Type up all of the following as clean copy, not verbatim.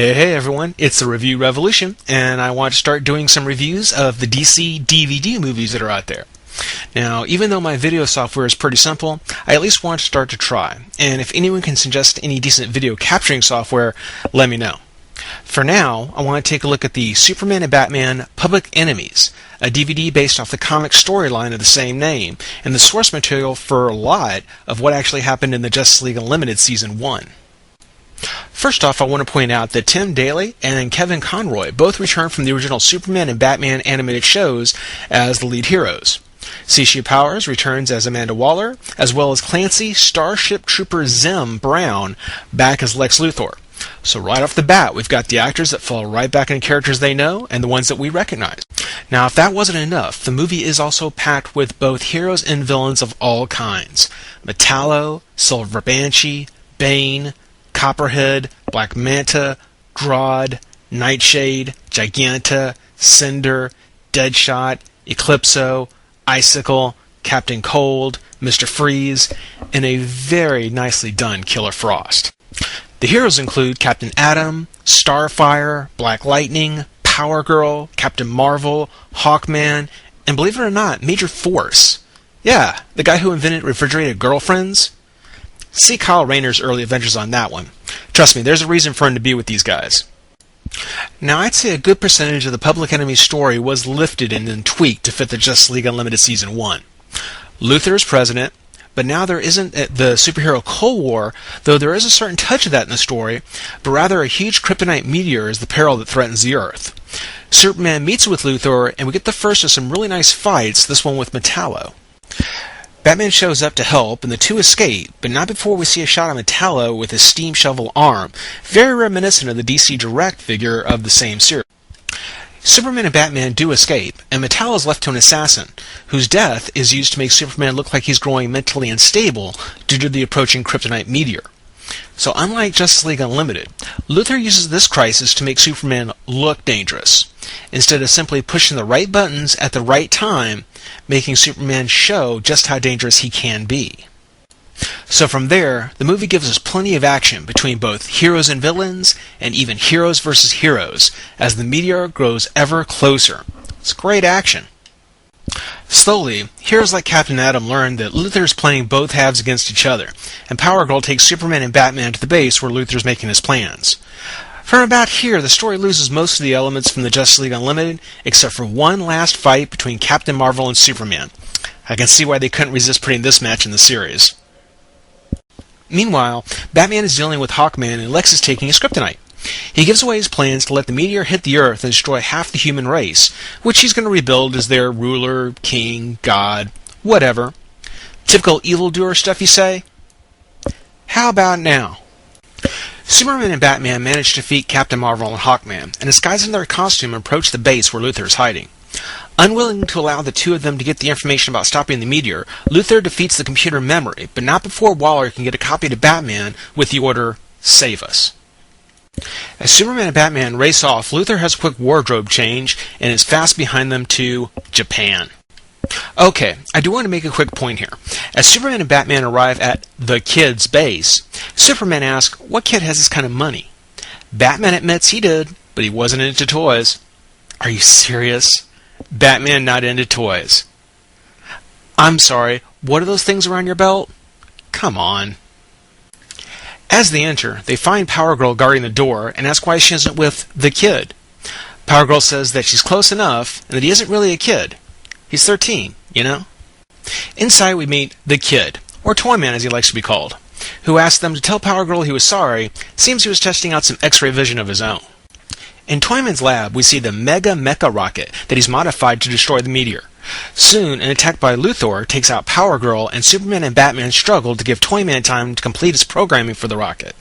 Hey everyone, it's the Review Revolution, and I want to start doing some reviews of the DC DVD movies that are out there. Now, even though my video software is pretty simple, I at least want to start to try, and if anyone can suggest any decent video capturing software, let me know. For now, I want to take a look at the Superman and Batman Public Enemies, a DVD based off the comic storyline of the same name, and the source material for a lot of what actually happened in the Justice League Unlimited Season 1. First off, I want to point out that Tim Daly and Kevin Conroy both returned from the original Superman and Batman animated shows as the lead heroes. Cece Powers returns as Amanda Waller, as well as Clancy Starship Trooper Zim Brown back as Lex Luthor. So right off the bat, we've got the actors that fall right back into characters they know and the ones that we recognize. Now, if that wasn't enough, the movie is also packed with both heroes and villains of all kinds. Metallo, Silver Banshee, Bane, Copperhead, Black Manta, Grodd, Nightshade, Giganta, Cinder, Deadshot, Eclipso, Icicle, Captain Cold, Mr. Freeze, and a very nicely done Killer Frost. The heroes include Captain Atom, Starfire, Black Lightning, Power Girl, Captain Marvel, Hawkman, and believe it or not, Major Force. Yeah, the guy who invented refrigerated girlfriends. See Kyle Rayner's early adventures on that one. Trust me, there's a reason for him to be with these guys. Now, I'd say a good percentage of the Public Enemy story was lifted and then tweaked to fit the Justice League Unlimited Season 1. Luthor is president, but now there isn't the superhero Cold War, though there is a certain touch of that in the story, but rather a huge kryptonite meteor is the peril that threatens the Earth. Superman meets with Luthor, and we get the first of some really nice fights, this one with Metallo. Batman shows up to help, and the two escape, but not before we see a shot of Metallo with his steam shovel arm, very reminiscent of the DC Direct figure of the same series. Superman and Batman do escape, and Metallo is left to an assassin, whose death is used to make Superman look like he's growing mentally unstable due to the approaching kryptonite meteor. So unlike Justice League Unlimited, Luthor uses this crisis to make Superman look dangerous, instead of simply pushing the right buttons at the right time, making Superman show just how dangerous he can be. So from there, the movie gives us plenty of action between both heroes and villains, and even heroes versus heroes, as the meteor grows ever closer. It's great action. Slowly, heroes like Captain Atom learn that Luthor is playing both halves against each other, and Power Girl takes Superman and Batman to the base where Luthor is making his plans. From about here, the story loses most of the elements from the Justice League Unlimited, except for one last fight between Captain Marvel and Superman. I can see why they couldn't resist putting this match in the series. Meanwhile, Batman is dealing with Hawkman and Lex is taking his kryptonite. He gives away his plans to let the meteor hit the Earth and destroy half the human race, which he's going to rebuild as their ruler, king, god, whatever. Typical evildoer stuff, you say? How about now? Superman and Batman manage to defeat Captain Marvel and Hawkman, and disguised in their costume approach the base where Luthor is hiding. Unwilling to allow the two of them to get the information about stopping the meteor, Luthor defeats the computer memory, but not before Waller can get a copy to Batman with the order, "Save us." As Superman and Batman race off, Luthor has a quick wardrobe change and is fast behind them to Japan. Okay, I do want to make a quick point here. As Superman and Batman arrive at the kid's base, Superman asks, what kid has this kind of money? Batman admits he did, but he wasn't into toys. Are you serious? Batman not into toys. I'm sorry, what are those things around your belt? Come on. As they enter, they find Power Girl guarding the door and ask why she isn't with the kid. Power Girl says that she's close enough and that he isn't really a kid. He's 13, you know? Inside we meet the kid, or Toyman as he likes to be called, who asks them to tell Power Girl he was sorry. Seems he was testing out some X-ray vision of his own. In Toyman's lab, we see the Mega Mecha rocket that he's modified to destroy the meteor. Soon, an attack by Luthor takes out Power Girl, and Superman and Batman struggle to give Toyman time to complete his programming for the rocket.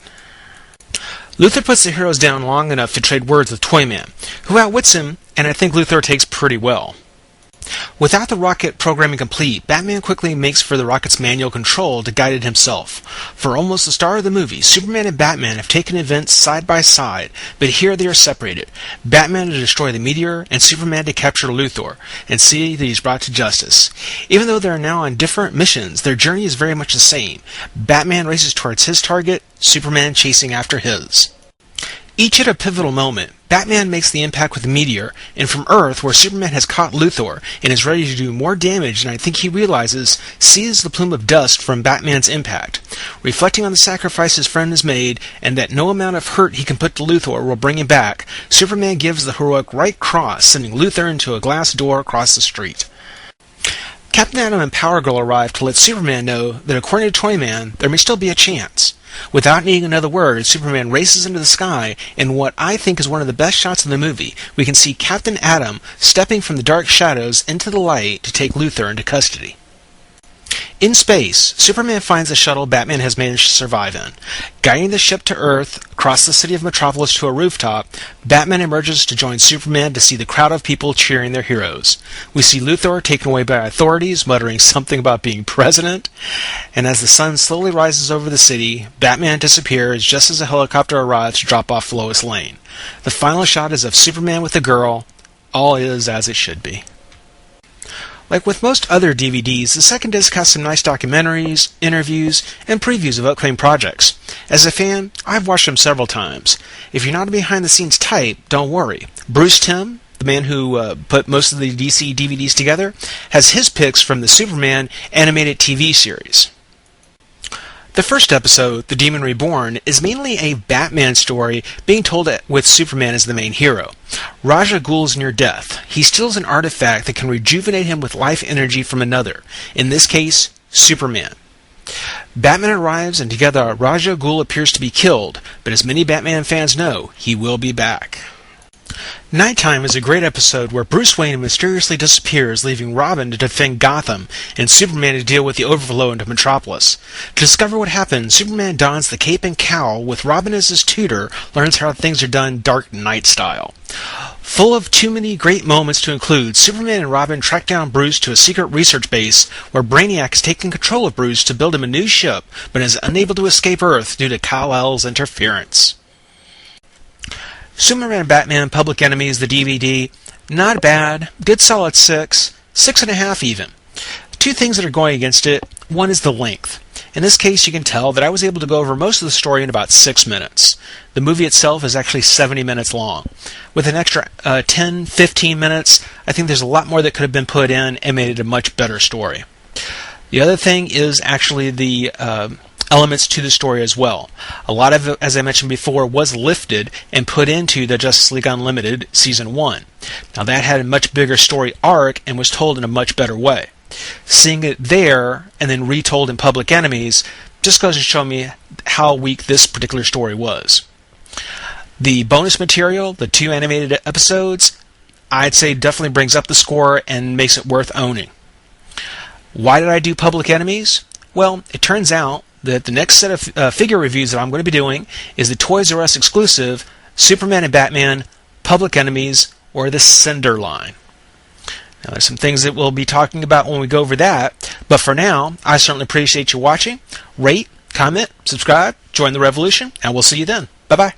Luthor puts the heroes down long enough to trade words with Toyman, who outwits him, and I think Luthor takes pretty well. Without the rocket programming complete, Batman quickly makes for the rocket's manual control to guide it himself. For almost the start of the movie, Superman and Batman have taken events side by side, but here they are separated. Batman to destroy the meteor, and Superman to capture Luthor, and see that he's brought to justice. Even though they are now on different missions, their journey is very much the same. Batman races towards his target, Superman chasing after his. Each at a pivotal moment. Batman makes the impact with a meteor, and from Earth, where Superman has caught Luthor and is ready to do more damage than I think he realizes, sees the plume of dust from Batman's impact. Reflecting on the sacrifice his friend has made, and that no amount of hurt he can put to Luthor will bring him back, Superman gives the heroic right cross, sending Luthor into a glass door across the street. Captain Atom and Power Girl arrive to let Superman know that according to Toyman, there may still be a chance. Without needing another word, Superman races into the sky, and what I think is one of the best shots in the movie, we can see Captain Atom stepping from the dark shadows into the light to take Luthor into custody. In space, Superman finds the shuttle Batman has managed to survive in. Guiding the ship to Earth, across the city of Metropolis to a rooftop, Batman emerges to join Superman to see the crowd of people cheering their heroes. We see Luthor taken away by authorities, muttering something about being president, and as the sun slowly rises over the city, Batman disappears just as a helicopter arrives to drop off Lois Lane. The final shot is of Superman with the girl. All is as it should be. Like with most other DVDs, the second disc has some nice documentaries, interviews, and previews of upcoming projects. As a fan, I've watched them several times. If you're not a behind-the-scenes type, don't worry. Bruce Timm, the man who put most of the DC DVDs together, has his picks from the Superman animated TV series. The first episode, The Demon Reborn, is mainly a Batman story being told with Superman as the main hero. Ra's al Ghul's near death. He steals an artifact that can rejuvenate him with life energy from another, in this case, Superman. Batman arrives and together Ra's al Ghul appears to be killed, but as many Batman fans know, he will be back. Nighttime is a great episode where Bruce Wayne mysteriously disappears, leaving Robin to defend Gotham and Superman to deal with the overflow into Metropolis. To discover what happens, Superman dons the cape and cowl with Robin as his tutor, learns how things are done Dark Knight style. Full of too many great moments to include, Superman and Robin track down Bruce to a secret research base where Brainiac has taken control of Bruce to build him a new ship, but is unable to escape Earth due to Kal-El's interference. Superman and Batman Public Enemies, the DVD, not bad, good solid 6.5 even. Two things that are going against it. One is the length. In this case, you can tell that I was able to go over most of the story in about 6 minutes. The movie itself is actually 70 minutes long. With an extra 10-15 minutes, I think there's a lot more that could have been put in and made it a much better story. The other thing is actually the elements to the story as well. A lot of it, as I mentioned before, was lifted and put into the Justice League Unlimited Season 1. Now that had a much bigger story arc and was told in a much better way. Seeing it there and then retold in Public Enemies just goes to show me how weak this particular story was. The bonus material, the 2 animated episodes, I'd say definitely brings up the score and makes it worth owning. Why did I do Public Enemies? Well, it turns out that the next set of figure reviews that I'm going to be doing is the Toys R Us exclusive Superman and Batman Public Enemies, or the Cinder line. Now there's some things that we'll be talking about when we go over that, but for now, I certainly appreciate you watching. Rate, comment, subscribe, join the revolution, and we'll see you then. Bye-bye.